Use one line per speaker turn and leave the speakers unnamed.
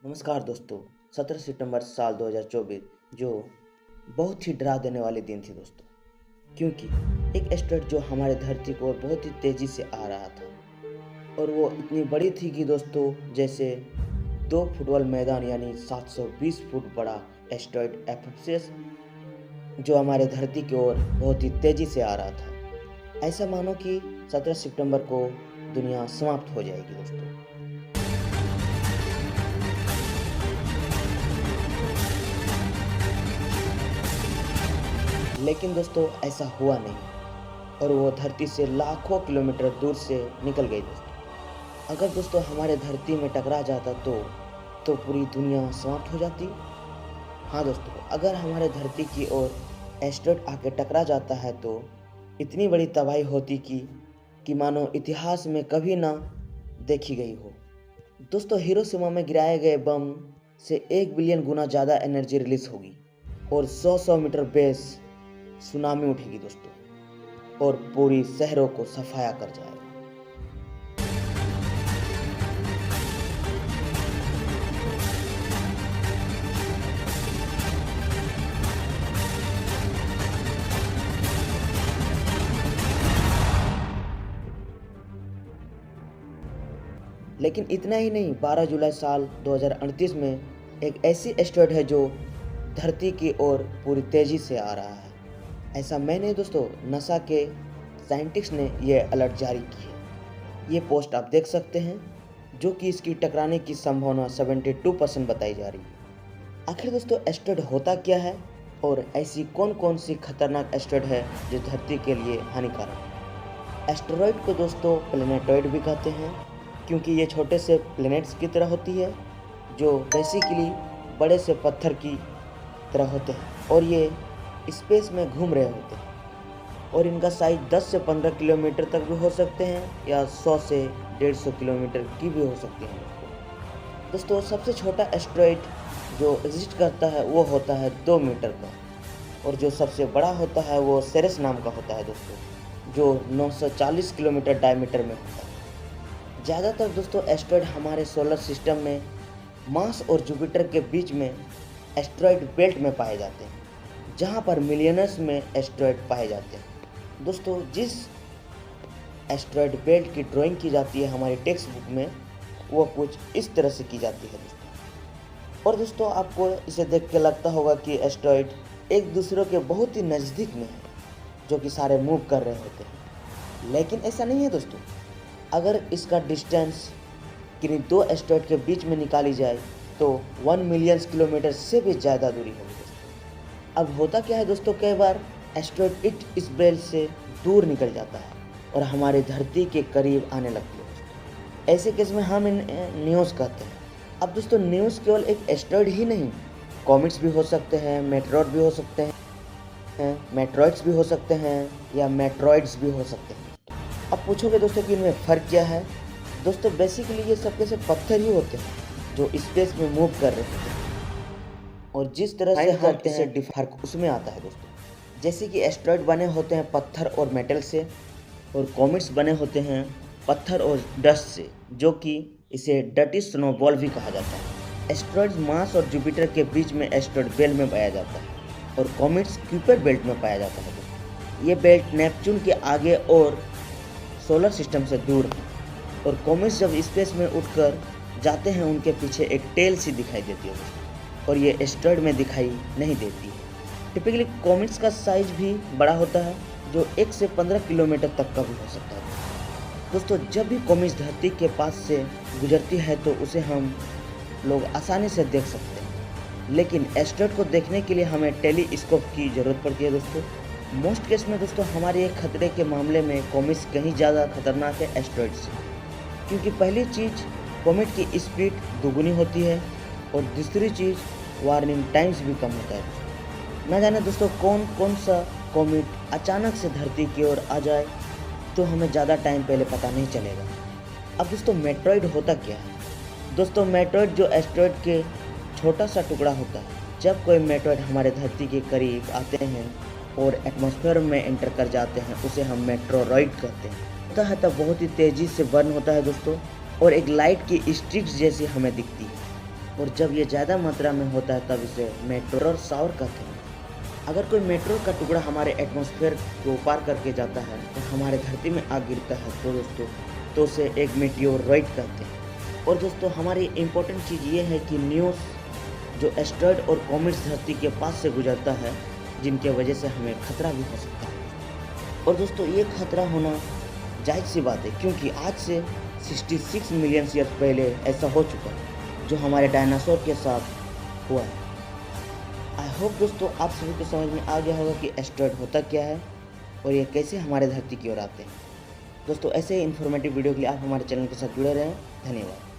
नमस्कार दोस्तों। 17 सितंबर साल 2024 जो बहुत ही डरा देने वाले दिन थी दोस्तों, क्योंकि एक एस्टेरॉयड जो हमारे धरती को बहुत ही तेज़ी से आ रहा था और वो इतनी बड़ी थी कि दोस्तों जैसे 2 फुटबॉल मैदान यानी 720 फुट बड़ा एस्टेरॉयड एफएफसीएस जो हमारे धरती की ओर बहुत ही तेज़ी से आ रहा था। ऐसा मानो कि 17 सितंबर को दुनिया समाप्त हो जाएगी दोस्तों। लेकिन दोस्तों ऐसा हुआ नहीं और वो धरती से लाखों किलोमीटर दूर से निकल गई दोस्तों। अगर दोस्तों हमारे धरती में टकरा जाता तो पूरी दुनिया समाप्त हो जाती। हाँ दोस्तों, अगर हमारे धरती की ओर एस्टेरॉयड आके टकरा जाता है तो इतनी बड़ी तबाही होती कि मानो इतिहास में कभी ना देखी गई हो। दोस्तों हिरोशिमा में गिराए गए बम से 1 बिलियन गुना ज़्यादा एनर्जी रिलीज होगी और 100 मीटर बेस सुनामी उठेगी दोस्तों और पूरी शहरों को सफाया कर जाएगा। लेकिन इतना ही नहीं, 12 जुलाई साल 2038 में एक ऐसी एस्टेरॉयड है जो धरती की ओर पूरी तेजी से आ रहा है। ऐसा मैं नहीं दोस्तों, नासा के साइंटिस्ट ने यह अलर्ट जारी की है। ये पोस्ट आप देख सकते हैं जो कि इसकी टकराने की संभावना 72% बताई जा रही है। आखिर दोस्तों एस्टेरॉयड होता क्या है और ऐसी कौन कौन सी खतरनाक एस्टेरॉयड है जो धरती के लिए हानिकारक है। एस्टेरॉयड को दोस्तों प्लैनेटॉयड भी कहते हैं क्योंकि ये छोटे से प्लैनेट्स की तरह होती है जो बेसिकली बड़े से पत्थर की तरह होते हैं और ये स्पेस में घूम रहे होते हैं और इनका साइज 10 से 15 किलोमीटर तक भी हो सकते हैं या 100 से 150 किलोमीटर की भी हो सकती हैं दोस्तों। सबसे छोटा एस्टेरॉयड जो एग्जिस्ट करता है वो होता है 2 मीटर का और जो सबसे बड़ा होता है वो सेरेस नाम का होता है दोस्तों, जो 940 किलोमीटर डायमीटर में होता है। ज़्यादातर दोस्तों एस्टेरॉयड हमारे सोलर सिस्टम में मार्स और जुपिटर के बीच में एस्टेरॉयड बेल्ट में पाए जाते हैं, जहां पर मिलियनर्स में एस्टेरॉयड पाए जाते हैं। दोस्तों जिस एस्टेरॉयड बेल्ट की ड्राइंग की जाती है हमारी टेक्स्ट बुक में वो कुछ इस तरह से की जाती है दोस्तों। और दोस्तों आपको इसे देख के लगता होगा कि एस्टेरॉयड एक दूसरे के बहुत ही नज़दीक में है जो कि सारे मूव कर रहे होते हैं, लेकिन ऐसा नहीं है दोस्तों। अगर इसका डिस्टेंस किन्हीं 2 एस्टेरॉयड के बीच में निकाली जाए तो 1 मिलियन किलोमीटर से भी ज़्यादा दूरी होगी दोस्तों। अब होता क्या है दोस्तों, कई बार एस्टेरॉयड इस बेल्ट से दूर निकल जाता है और हमारे धरती के करीब आने लगती है दोस्तों। ऐसे केस में हम इन्हें न्यूज़ कहते हैं। अब दोस्तों न्यूज़ केवल एक एस्टेरॉयड ही नहीं, कॉमेट्स भी हो सकते हैं, मेटेओर भी हो सकते हैं, मेट्रॉइड्स भी हो सकते हैं या मेट्रॉइड्स भी हो सकते हैं। अब पूछोगे दोस्तों कि इनमें फ़र्क क्या है। दोस्तों बेसिकली ये सब के सब पत्थर ही होते हैं जो स्पेस में मूव कर रहे होते हैं और जिस तरह से हम इसे फर्क उसमें आता है दोस्तों। जैसे कि एस्टेरॉयड बने होते हैं पत्थर और मेटल से और कॉमेट्स बने होते हैं पत्थर और डस्ट से, जो कि इसे डर्टी स्नोबॉल भी कहा जाता है। एस्टेरॉयड्स मार्स और जुपिटर के बीच में एस्टेरॉयड बेल्ट में पाया जाता है और कॉमेट्स क्यूपर बेल्ट में पाया जाता है। ये बेल्ट नेपच्यून के आगे और सोलर सिस्टम से दूर है और कॉमेट्स जब स्पेस में उड़कर जाते हैं उनके पीछे एक टेल सी दिखाई देती है और ये एस्टेरॉयड में दिखाई नहीं देती है। टिपिकली कॉमेट्स का साइज भी बड़ा होता है जो 1 से 15 किलोमीटर तक का भी हो सकता है दोस्तों। जब भी कॉमेट्स धरती के पास से गुजरती है तो उसे हम लोग आसानी से देख सकते हैं, लेकिन एस्टेरॉयड को देखने के लिए हमें टेलीस्कोप की ज़रूरत पड़ती है दोस्तों। मोस्ट केस में दोस्तों हमारे एक खतरे के मामले में कॉमेट्स कहीं ज़्यादा खतरनाक है एस्टेरॉयड से, क्योंकि पहली चीज़ कॉमेट की स्पीड दोगुनी होती है और दूसरी चीज़ वार्निंग टाइम्स भी कम होता है। ना जाने दोस्तों कौन कौन सा कॉमेट अचानक से धरती की ओर आ जाए तो हमें ज़्यादा टाइम पहले पता नहीं चलेगा। अब दोस्तों मेट्रॉइड होता क्या है। दोस्तों मेट्रॉइड जो एस्टेरॉयड के छोटा सा टुकड़ा होता है, जब कोई मेट्रॉइड हमारे धरती के करीब आते हैं और एटमॉस्फेयर में एंटर कर जाते हैं उसे हम मेट्रोरॉइड कहते हैं। होता है तब बहुत ही तेज़ी से बर्न होता है दोस्तों और एक लाइट की स्ट्रिक्स जैसी हमें दिखती है और जब ये ज़्यादा मात्रा में होता है तब इसे मेटेओर शावर कहते हैं। अगर कोई मेटेओर का टुकड़ा हमारे एटमॉस्फेयर को पार करके जाता है और हमारे धरती में आ गिरता है तो दोस्तों तो उसे एक मेटेओरॉइड कहते हैं। और दोस्तों हमारी इम्पोर्टेंट चीज़ ये है कि न्यूज़ जो एस्टेरॉयड और कॉमेट्स धरती के पास से गुजरता है जिनके वजह से हमें खतरा भी हो सकता है। और दोस्तों ये खतरा होना जायज़ सी बात है क्योंकि आज से 66 मिलियन ईयर पहले ऐसा हो चुका है जो हमारे डायनासोर के साथ हुआ है। आई होप दोस्तों आप सभी को समझ में आ गया होगा कि एस्टेरॉयड होता क्या है और ये कैसे हमारे धरती की ओर आते हैं। दोस्तों ऐसे ही इन्फॉर्मेटिव वीडियो के लिए आप हमारे चैनल के साथ जुड़े रहें। धन्यवाद।